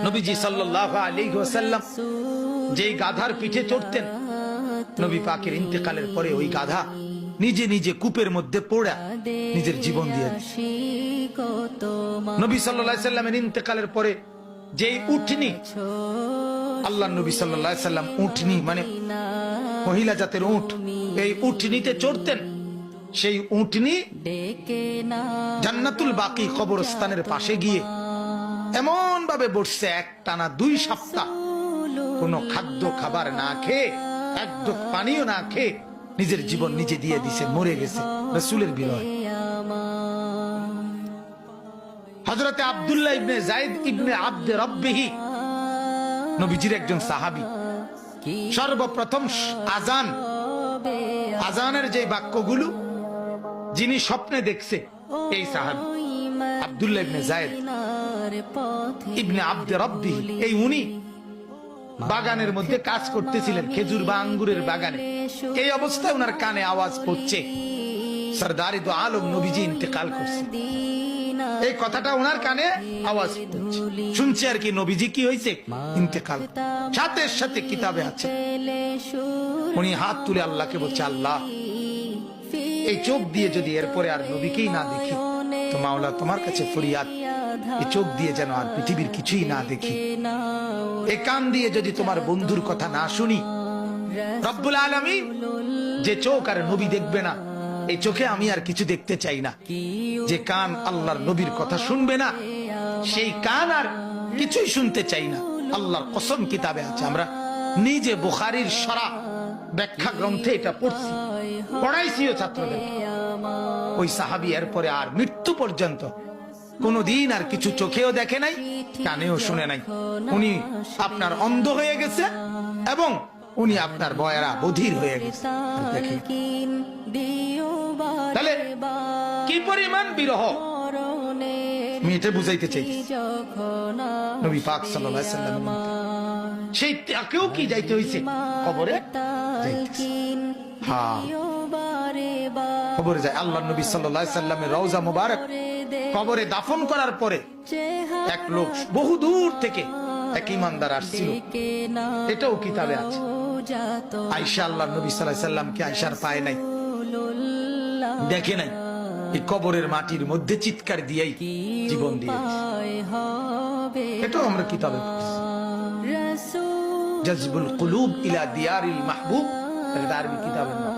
নবীজি সাল্লাল্লাহু আলাইহি ওয়াসাল্লাম যেই গাধার পিঠে চড়তেন, নবী পাকের ইন্তেকালের পরে ওই গাধা নিজে নিজে কূপের মধ্যে পড়ে নিজের জীবন দিয়ে নবী সাল্লাল্লাহু আলাইহি সাল্লামের ইন্তেকালের পরে যেই উটনি, আল্লাহ নবী সাল্লাল্লাহু আলাইহি সাল্লাম উটনি মানে মহিলা জাতের উট, এই উটনিতে চড়তেন। সেই উটনি জান্নাতুল বাকি কবরস্থানের পাশে গিয়ে এমন ভাবে বসছে, একটানা 2 সপ্তাহ কোনো খাদ্য খাবার না খেয়ে, এক ঢোক পানিও না খেয়ে নিজের জীবন নিজে দিয়ে দিছে, মরে গেছে রাসূলের বিরহে। হযরতে আব্দুল্লাহ ইবনে যায়েদ ইবনে আব্দে রব্বিহি নবীজির একজন সাহাবী। সর্বপ্রথম আজানের যে বাক্যগুলো যিনি স্বপ্নে দেখছে, এই সাহাবী আব্দুল্লাহ ইবনে যায়েদ ইবনে আব্দে রব্বিহি, এই উনি বাগানের মধ্যে কাজ করতেছিলেন, খেজুর বা আঙ্গুরের বাগানে। এই অবস্থায় ওনার কানে আওয়াজ পড়ছে সরদারে দো আলম নবীজি ইন্তেকাল করছে। এই কথাটা ওনার কানে আওয়াজ পড়ছে, শুনছে আর কি, নবীজি কি হয়েছে, ইন্তেকাল। সাথে সাথে কিতাবে আছে, উনি হাত তুলে আল্লাহকে বলছে, আল্লাহ এই চোখ দিয়ে যদি এরপরে আর নবীকেই না দেখি তো মাওলা তোমার কাছে ফরিয়াদ, এই চোখ দিয়ে যেন আর পৃথিবীর কিছুই না দেখি, এই কান দিয়ে যদি তোমার বন্ধুর কথা না শুনি, রব্বুল আলামিন যে চোখ আর নবী দেখবে না, এই চোখে আমি আর কিছু দেখতে চাই না। যে কান আল্লাহর নবীর কথা শুনবে না, সেই কান আর কিছুই শুনতে চাই না। আল্লাহর কসম কিতাবে আছে, আমরা নিজে বুখারীর শরহ ব্যাখ্যা গ্রন্থে এটা পড়ছি, পড়াইছিও ছাত্রদের। ওই সাহাবী এরপরে আর মৃত্যু পর্যন্ত কোনদিন আর কিছু চোখেও দেখে নাই, কানেও শুনে নাই। উনি আপনার অন্ধ হয়ে গেছে এবং উনি আপনার বয়রা বধির হয়ে গেছে। তাহলে কি পরিমাণ বিরহ আমি এটা বুঝাইতে চাই। নবী পাক সাল্লাল্লাহু আলাইহি সাল্লাম সেই তাকেও কি যাইতে হইছে কবরে, হ্যাঁ কবরে যায়। আল্লাহ নবী সাল্লাল্লাহু আলাইহি সাল্লামের রওজা মুবারক কবরে দাফন করার পরে এক লোক বহু দূর থেকে এক ইমানদার আসছিল, এটাও কিতাবে আছে। আয়েশা আল্লাহ নবী সাল্লাল্লাহু আলাইহি সাল্লামকে আয়েশার পায় নাই, দেখে নাই, এই কবরের মাটির মধ্যে চিৎকার দিয়েই জীবন দিয়ে, এটাও আমরা কিতাবে জাযবুল কুলুব ইলা দিয়ারিল মাহবুব, এটা আরবি কিতাবের নাম।